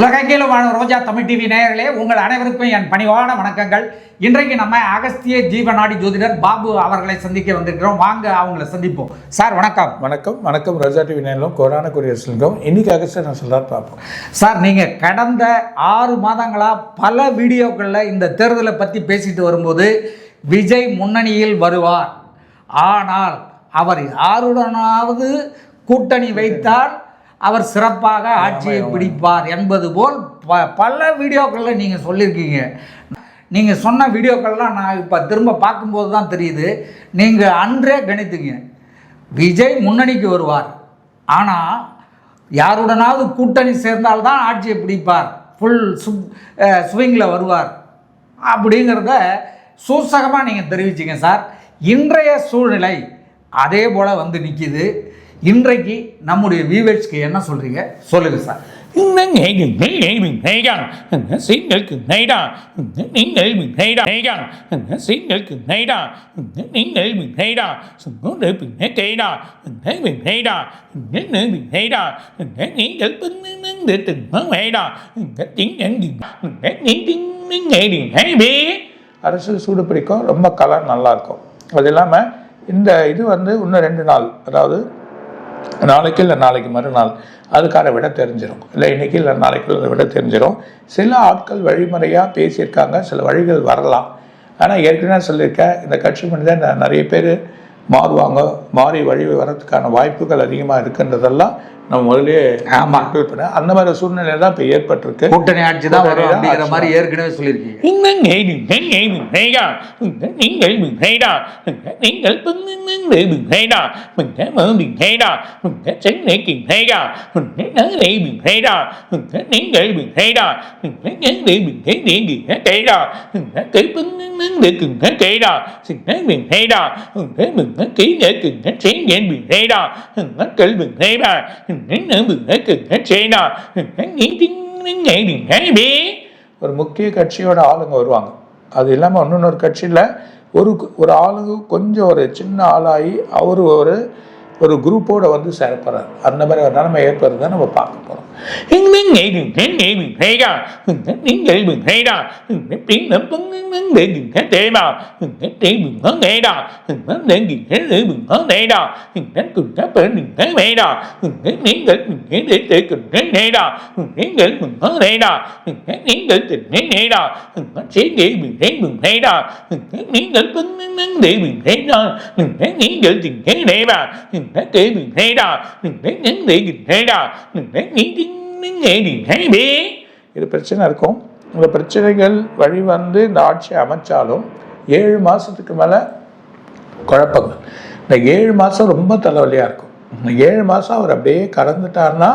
உலகெங்கிலும் வாழும் ரோஜா தமிழ் டிவி நேயர்களே, உங்கள் அனைவருக்கும் என் பணிவான வணக்கங்கள். இன்றைக்கு நம்ம அகஸ்திய ஜீவநாடி ஜோதிடர் பாபு அவர்களை சந்திக்க வந்திருக்கிறோம். வாங்க அவங்களை சந்திப்போம். சார் வணக்கம். வணக்கம் வணக்கம். ரோஜா டிவி நேயர்களும் கொரோனா குரியர்ஸ்க்கும் இன்னைக்கு அகஸ்திய நான் சொல்கிறார் பார்ப்போம். சார், நீங்கள் கடந்த 6 மாதங்களாக பல வீடியோக்களில் இந்த தேர்தலை பற்றி பேசிட்டு வரும்போது விஜய் முன்னணியில் வருவார், ஆனால் அவர் யாருடனாவது கூட்டணி வைத்தால் அவர் சிறப்பாக ஆட்சியை பிடிப்பார் என்பது போல் பல வீடியோக்களில் நீங்கள் சொல்லியிருக்கீங்க. நீங்கள் சொன்ன வீடியோக்கள்லாம் நான் இப்போ திரும்ப பார்க்கும்போது தான் தெரியுது, நீங்கள் அன்றே கணித்துங்க விஜய் முன்னணிக்கு வருவார், ஆனால் யாருடனாவது கூட்டணி சேர்ந்தால்தான் ஆட்சியை பிடிப்பார், ஃபுல் ஸ்விங்கில் வருவார் அப்படிங்கிறத சூசகமாக நீங்கள் தெரிவிச்சிங்க சார். இன்றைய சூழ்நிலை அதே போல் வந்து நிற்கிது. இன்றைக்கு நம்முடைய வியூவர்ஸ்க்கு என்ன சொல்கிறீங்க சொல்லுங்கள் சார். அரசியல் சூடு பிடிக்கும், ரொம்ப கலர் நல்லாயிருக்கும். அது இல்லாமல் இந்த இது வந்து இன்னும் 2 நாள், அதாவது நாளைக்கு இல்லை நாளைக்கு மறுநாள் அதுக்கான விட தெரிஞ்சிடும், இல்லை இன்றைக்கி இல்லை நாளைக்கு அதை விட தெரிஞ்சிடும். சில ஆட்கள் வழிமுறையாக பேசியிருக்காங்க, சில வழிகள் வரலாம். ஆனால் ஏற்கனவே சொல்லியிருக்கேன், இந்த கட்சி மனிதன் நிறைய பேர் மாறுவாங்க, மாறி வழி வரதுக்கான வாய்ப்புகள் அதிகமாக இருக்குன்றதெல்லாம் நம்ம முதலே அந்த மாதிரி சூழ்நிலை தான் இப்போ ஏற்பட்டிருக்கு. கூட்டணி ஆட்சி தான் வரும் அப்படிங்கிற மாதிரி ஏற்கனவே சொல்லியிருக்கீங்க. ஒரு முக்கிய கட்சியோட ஆளுங்க வருவாங்க. அது இல்லாமல் இன்னொரு கட்சியில் ஒரு ஆளுங்க கொஞ்சம் ஒரு சின்ன ஆளாகி அவர் ஒரு குரூப்போட வந்து சேரப்படுறார். அந்த மாதிரி ஒரு நிலைமை ஏற்படுறத நம்ம பார்க்க போகிறோம். இது பிரச்சனை இருக்கும். இந்த பிரச்சனைகள் வழி வந்து இந்த ஆட்சியை அமைச்சாலும் 7 மாதத்துக்கு மேலே குழப்பங்கள். இந்த 7 மாதம் ரொம்ப தலைவலியாக இருக்கும். இந்த 7 மாதம் அவர் அப்படியே கடந்துட்டார்னா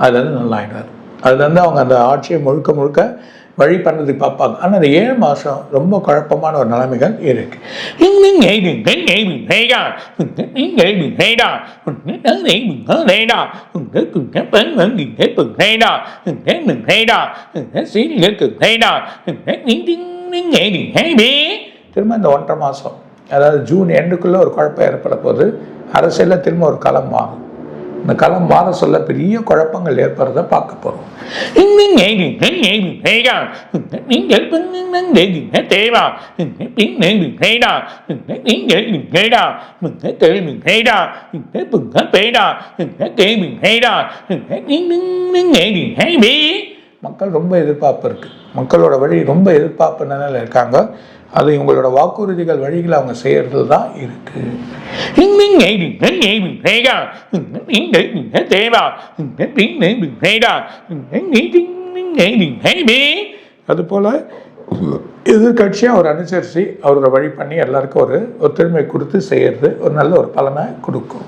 அதுலேருந்து நல்லா ஆகிடுவார். அதுலேருந்து அவங்க அந்த ஆட்சியை முழுக்க வழி பண்ணுறதுக்கு பார்ப்பாங்க. ஆனால் அந்த 7 மாதம் ரொம்ப குழப்பமான ஒரு நிலைமைகள் இருக்கு. திரும்ப இந்த 1.5 மாதம், அதாவது ஜூன் எண்டுக்குள்ளே ஒரு குழப்பம் ஏற்பட போது அரசியலில் திரும்ப ஒரு களம் மாறும். இந்த களம் மாற சொல்ல பெரிய குழப்பங்கள் ஏற்படுறத பார்க்க போகிறோம். மக்கள் ரொம்ப எதிர்பார்ப்பு இருக்குது. மக்களோட வழி ரொம்ப எதிர்பார்ப்பு நிலையில் இருக்காங்க. அது இவங்களோட வாக்குறுதிகள் வழிகளை அவங்க செய்யறது தான் இருக்கு. அதுபோல எதிர்கட்சியாக அவர் அனுசரித்து அவரோட வழி பண்ணி எல்லாருக்கும் ஒரு ஒத்துழைமை கொடுத்து செய்யறது ஒரு நல்ல ஒரு பலனை கொடுக்கும்.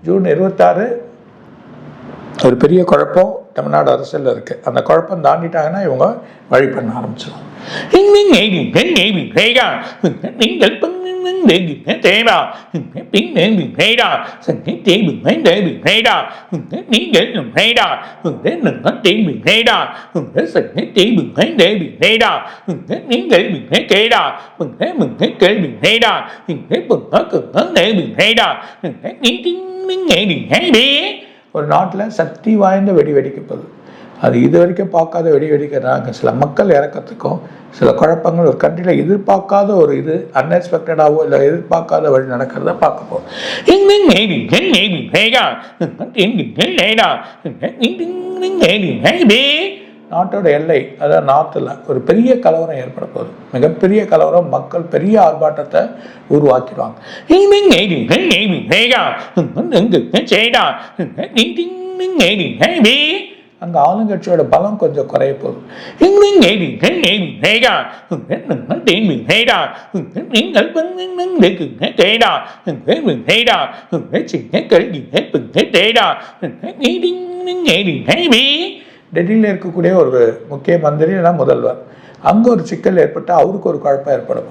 ஜூன் 26 ஒரு பெரிய குழப்பம் தமிழ்நாடு அரசியலில் இருக்குது. அந்த குழப்பம் தாண்டிட்டாங்கன்னா இவங்க வழி பண்ண ஆரம்பிச்சிடும். நீங்கள் தேவா பின்னேன் பேடா தேவி பேடா நீங்கள் பேடா தேவி பேடா தேவி தேவி பேடா நீங்கள் கேடா கேள்வி பேடா தேவி பேடா ஒரு நாட்டில் சக்தி வாய்ந்த வெடி வெடிக்கப்போகுது. அது இது வரைக்கும் பார்க்காத வெடி வெடிக்கிறாங்க. சில மக்கள் இறக்கத்துக்கும் சில குழப்பங்கள் ஒரு கண்ட்ரியில் எதிர்பார்க்காத ஒரு இது அன்எக்ஸ்பெக்டடாகவோ இல்லை எதிர்பார்க்காத வழி நடக்கிறத பார்க்க போகிறோம். நாட்டோட எல்லை, அதாவது நார்த்தில் ஒரு பெரிய கலவரம் ஏற்பட போகுது. மிகப்பெரிய கலவரம், மக்கள் பெரிய ஆர்ப்பாட்டத்தை உருவாக்கிடுவாங்க. அங்கே ஆளுங்கட்சியோட பலம் கொஞ்சம் குறைய போகுது. டெல்லியில் இருக்கக்கூடிய ஒரு முக்கிய மந்திரி முதல்வர், அங்கே ஒரு சிக்கல் ஏற்பட்டு அவருக்கு ஒரு குழப்பம் ஏற்படும்.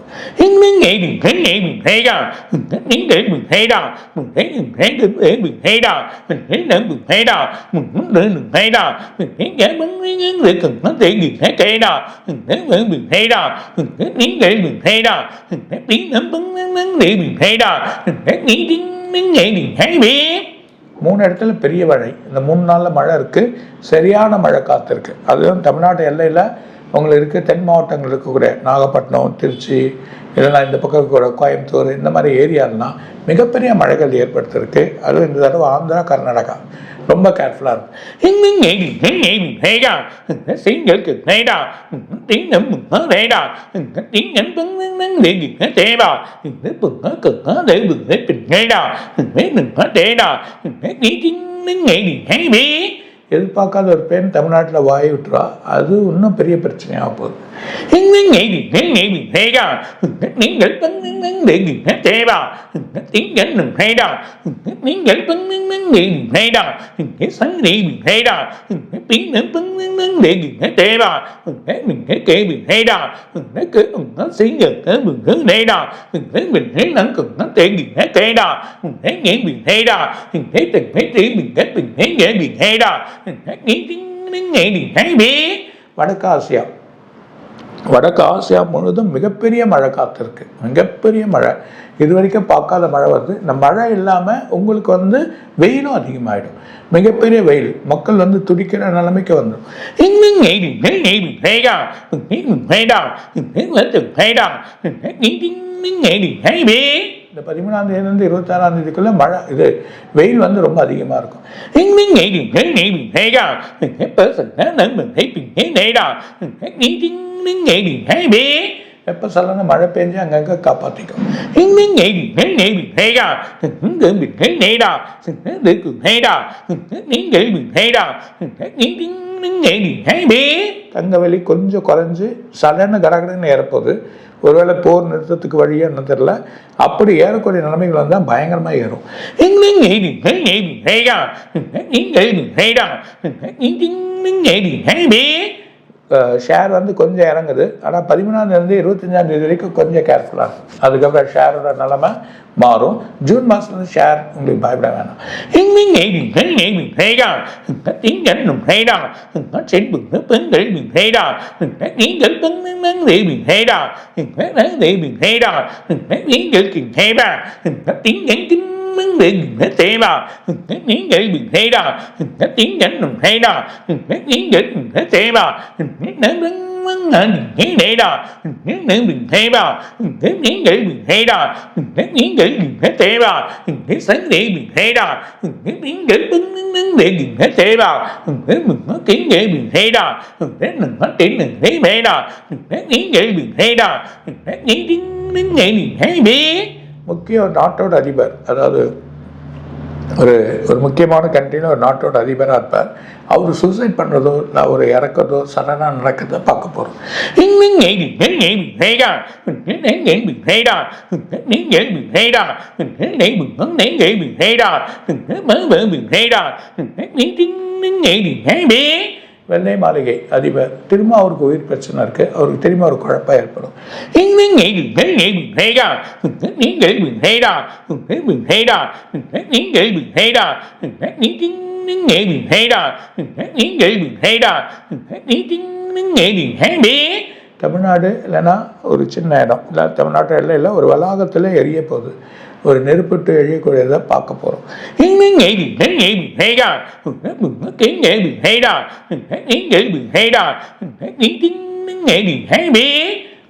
மூணு இடத்துல பெரிய மழை, இந்த 3 நாளில் மழை இருக்குது. சரியான மழை காத்திருக்கு. அதுவும் தமிழ்நாட்டு எல்லையில் உங்களுக்கு இருக்குது. தென் மாவட்டங்கள் இருக்கக்கூடிய நாகப்பட்டினம், திருச்சி, இதெல்லாம் இந்த பக்கம் இருக்கக்கூடிய கோயம்புத்தூர், இந்த மாதிரி ஏரியாலாம் மிகப்பெரிய மழைகள் ஏற்படுத்திருக்கு. அதுவும் இந்த தடவை ஆந்திரா, கர்நாடகா ரொம்ப கேர்ஃபுல்லாக இருக்கும். எதிர்பார்க்காத ஒரு பெண் தமிழ்நாட்டில் வாய் விட்டுறா, அது இன்னும் பெரிய பிரச்சனையாக போகுது. வடக்கு ஆசியா முழுவதும் மிகப்பெரிய மழை காத்திருக்கு. மிகப்பெரிய மழை, இது வரைக்கும் பார்க்காத மழை வருது. இந்த மழை இல்லாமல் உங்களுக்கு வெயிலும் அதிகமாகிடும். மிகப்பெரிய வெயில், மக்கள் துடிக்கிற நிலைமைக்கு வந்துடும். இந்த 13ஆம் தேதியிலிருந்து 26ஆம் தேதிக்குள்ள மழை இது வெயில் ரொம்ப அதிகமாக இருக்கும். எப்போ சொல்லணும் மழை பெஞ்சு அங்கங்கே காப்பாற்றிக்கும். தங்கவெளி கொஞ்சம் குறைஞ்சு சடன்னு கடகடன்னு ஏறப்போகுது. ஒருவேளை போர் நிறுத்தத்துக்கு வழியா என்ன தெரியல, அப்படி ஏறக்கூடிய நிலைமைகள் வந்தால் பயங்கரமாக ஏறும். ஷேர் கொஞ்சம் இறங்குது. ஆனால் 13ஆம் தேதி 25ஆம் தேதி வரைக்கும் கொஞ்சம் கேர்ஃபுல்லாக இருக்கும். அதுக்கப்புறம் ஷேரோட நிலைமை மாறும். ஜூன் மாதத்துல ஷேர் உங்களுக்கு பயப்பட வேணாம். முக்கிய நாட்டோட அதிபர், அதாவது ஒரு முக்கியமான கண்ட்ரியில் ஒரு நாட்டோட அதிபராக இருப்பார். அவர் சூசைட் பண்ணுறதோ இல்லை அவர் இறக்கிறதோ சடனாக நடக்கிறத பார்க்க போகிறோம். வெள்ளை மாளிகை அதிபர் திரும்ப அவருக்கு உயிர் பிரச்சனை இருக்குது, அவருக்கு திரும்ப ஒரு குழப்பம் ஏற்படும். தமிழ்நாடு இல்லைன்னா ஒரு சின்ன இடம் இல்லை, தமிழ்நாட்டு எல்லையில் ஒரு வளாகத்தில் எரிய போகுது, ஒரு நெருப்பிட்டு எழியக்கூடியதை பார்க்க போகிறோம்.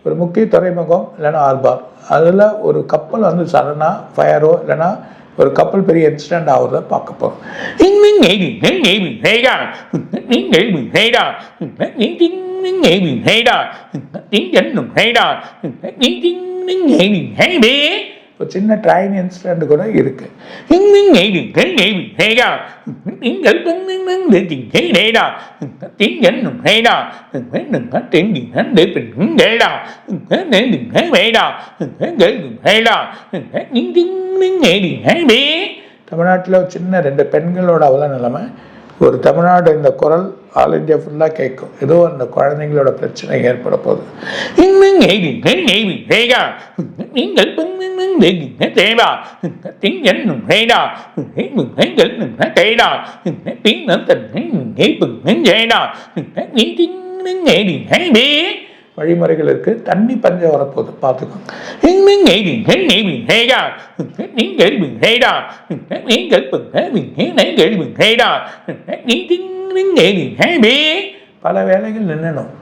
ஒரு முக்கிய துறைமுகம் இல்லைன்னா ஆர்பார், அதில் ஒரு கப்பல் வந்து சடனாக ஃபயரோ இல்லைன்னா ஒரு கப்பல் பெரிய இன்சிடென்ட் ஆகுறத பார்க்க போகிறோம். ஒரு சின்ன ட்ரெயின் இன்சிடென்ட் கூட இருக்கு. தமிழ்நாட்டில் ஒரு சின்ன 2 பெண்களோட அவல நிலைமை, ஒரு தமிழ்நாடு இந்த குரல் ஆல் இந்தியா ஃபுல்லாக கேட்கும், ஏதோ அந்த குழந்தைங்களோட பிரச்சனை ஏற்பட போகுது. வழிமுறைகள் இருக்கு, தண்ணி பஞ்சம் வரப்போகுது, பார்த்துக்கோங்க. பல வேலைகள் நின்னணும்.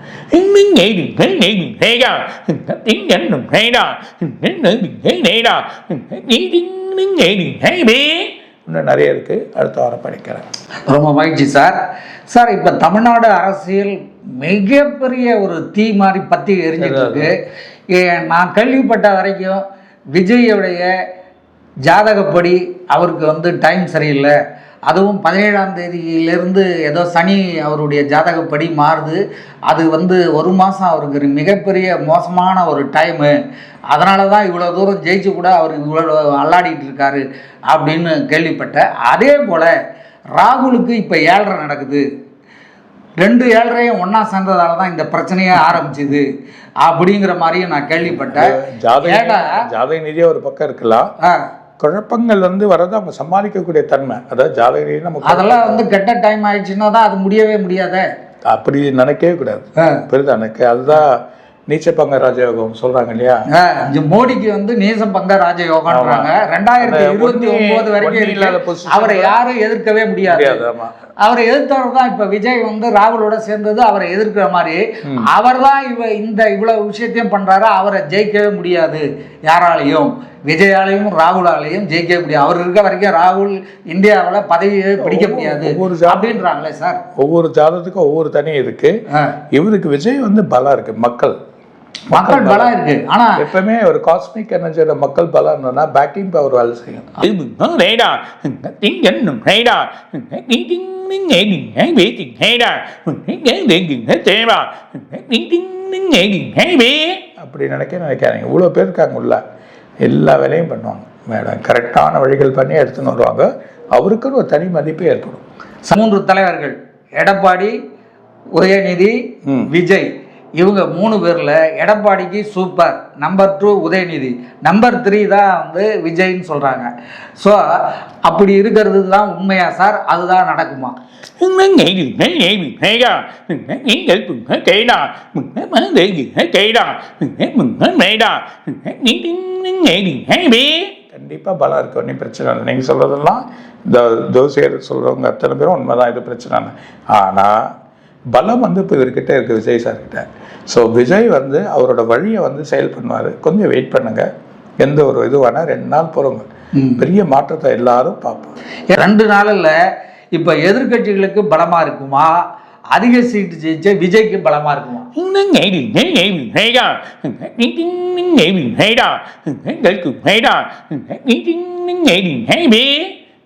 இன்னும் நிறைய இருக்கு, அடுத்த வாரம் படிக்கிறேன். ரொம்ப மகிழ்ச்சி சார். சார், இப்போ தமிழ்நாடு அரசியல் மிகப்பெரிய ஒரு தீ மாதிரி பற்றி எரிஞ்சிட்டு இருக்கு. நான் கேள்விப்பட்ட வரைக்கும் விஜயோடைய ஜாதகப்படி அவருக்கு வந்து டைம் சரியில்லை, அதுவும் 17ஆம் தேதியிலிருந்து ஏதோ சனி அவருடைய ஜாதகப்படி மாறுது, அது வந்து 1 மாதம் அவருக்கு மிகப்பெரிய மோசமான ஒரு டைமு, அதனால தான் இவ்வளோ தூரம் ஜெயிச்சு கூட அவர் இவ்வளோ அல்லாடிட்டு இருக்காரு அப்படின்னு கேள்விப்பட்டேன். அதே போல் ராகுலுக்கு இப்போ 7.5 நடக்குது, 2 7.5 ஒன்றா சேர்ந்ததால தான் இந்த பிரச்சனையே ஆரம்பிச்சுது அப்படிங்கிற மாதிரியும் நான் கேள்விப்பட்டேன். ஜாதக நிதியே ஒரு பக்கம் இருக்கலாம், குழப்பங்கள் வந்து வரது அவங்க சமாளிக்கக்கூடிய தன்மை, அதாவது ஜாதக ரீதியா நம்ம அதெல்லாம் வந்து கெட்ட டைம் ஆயிடுச்சுன்னா தான் அது முடியவே முடியாத, அப்படி நினைக்கவே கூடாது. பெரிதா எனக்கு அதுதான் நீச்ச பங்க ராஜயோகம் சொல்றாங்க இல்லையா, மோடிக்கு வந்து நீச பங்க ராஜயோகம்ன்றாங்க. 2029 வரைக்கும் அவரை யாரும் எதிர்க்கவே முடியாது. அவரை எதிர்த்தவர் தான் இப்ப விஜய் வந்து ராகுலோட சேர்ந்தது அவரை எதிர்க்கிற மாதிரி, அவர் தான் இவ்வளவு விஷயத்தையும் பண்றாரு, அவரை ஜெயிக்கவே முடியாது யாராலையும், விஜயாலையும் ராகுலாலையும் ஜெயிக்கவே முடியாது. அவர் இருக்க வரைக்கும் ராகுல் இந்தியாவில் பதவியை பிடிக்க முடியாது அப்படின்றாங்களே சார். ஒவ்வொரு ஜாதகத்துக்கும் ஒவ்வொரு தனி இருக்கு. இவருக்கு விஜய் வந்து பலம் இருக்கு, மக்கள் பலம் இருக்கு. ஆனா எப்பவுமே ஒரு காஸ்மிக் எனர்ஜியோட மக்கள் பலம் இருந்ததுன்னா பேக்கிங் பவர் வேலை செய்யும். அப்படி நினைக்காதீங்க, இவ்வளோ பேர் இருக்காங்க உள்ள, எல்லா வேலையும் பண்ணுவாங்க மேடம், கரெக்டான வழிகள் பண்ணி எடுத்துன்னு வருவாங்க, அவருக்குன்னு ஒரு தனி மதிப்பே ஏற்படும். 3 தலைவர்கள் எடப்பாடி, உதயநிதி, விஜய், இவங்க 3 பேரில் எடப்பாடிக்கு சூப்பர், நம்பர் 2 உதயநிதி, நம்பர் 3 தான் வந்து விஜய்ன்னு சொல்கிறாங்க. ஸோ அப்படி இருக்கிறது தான் உண்மையா சார்? அதுதான் நடக்குமா? கண்டிப்பாக பலம் இருக்கு, ஒன்றும் பிரச்சனை இல்லை. நீங்கள் சொல்கிறதெல்லாம் இந்த ஜோசியர் சொல்கிறவங்க அத்தனை பேரும் உண்மைதான், இது பிரச்சனை இல்லை. ஆனால் பலம் வந்து இப்போ இவர்கிட்ட இருக்குது, விஜய் சார்கிட்ட. ஸோ விஜய் வந்து அவரோட வழியை வந்து செயல் பண்ணுவார். கொஞ்சம் வெயிட் பண்ணுங்க, எந்த ஒரு இதுவானா 2 நாள் போகிறோங்க, பெரிய மாற்றத்தை எல்லாரும் பார்ப்போம். 2 நாளில் இப்போ எதிர்கட்சிகளுக்கு பலமா இருக்குமா, அதிக சீட்டு ஜெயிச்ச விஜய்க்கு பலமா இருக்குமா?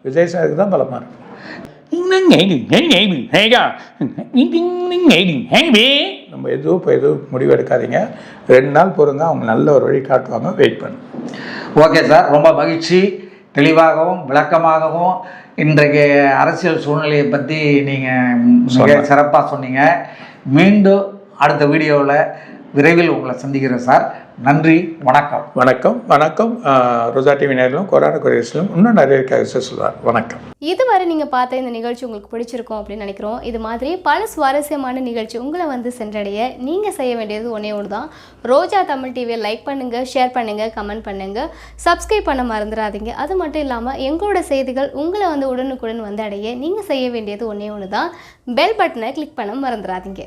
விஜய் சாருக்கு தான் பலமாக இருக்கும். நம்ம எதுவும் முடிவு எடுக்காதீங்க. 2 நாள் பொறுங்க, அவங்க நல்ல ஒரு வழி காட்டுவாங்க. வெயிட் பண்ணு. ஓகே சார், ரொம்ப மகிழ்ச்சி. தெளிவாகவும் விளக்கமாகவும் இன்றைக்கு அரசியல் சூழ்நிலையை பற்றி நீங்கள் மிக சிறப்பாக சொன்னீங்க. மீண்டும் அடுத்த வீடியோவில் விரைவில் உங்களை சந்திக்கிறேன் சார். நன்றி, வணக்கம். வணக்கம் வணக்கம். ரோஜா டிவி நேரிலும் கொரோனா கொரியர்ஸ்லும் இன்னும் நிறைய கருத்து சொல்லுவார். வணக்கம். இதுவரை நீங்கள் பார்த்த இந்த நிகழ்ச்சி உங்களுக்கு பிடிச்சிருக்கும் அப்படின்னு நினைக்கிறோம். இது மாதிரி பல சுவாரஸ்யமான நிகழ்ச்சி உங்களை வந்து சென்றடைய நீங்கள் செய்ய வேண்டியது ஒன்றே ஒன்று தான். ரோஜா தமிழ் டிவியை லைக் பண்ணுங்கள், ஷேர் பண்ணுங்கள், கமெண்ட் பண்ணுங்கள், சப்ஸ்கிரைப் பண்ண மறந்துடாதீங்க. அது மட்டும் இல்லாமல் எங்களோட செய்திகள் உங்களை வந்து உடனுக்குடன் வந்து அடைய நீங்கள் செய்ய வேண்டியது ஒன்றே ஒன்று தான். பெல் பட்டனை கிளிக் பண்ண மறந்துடாதீங்க.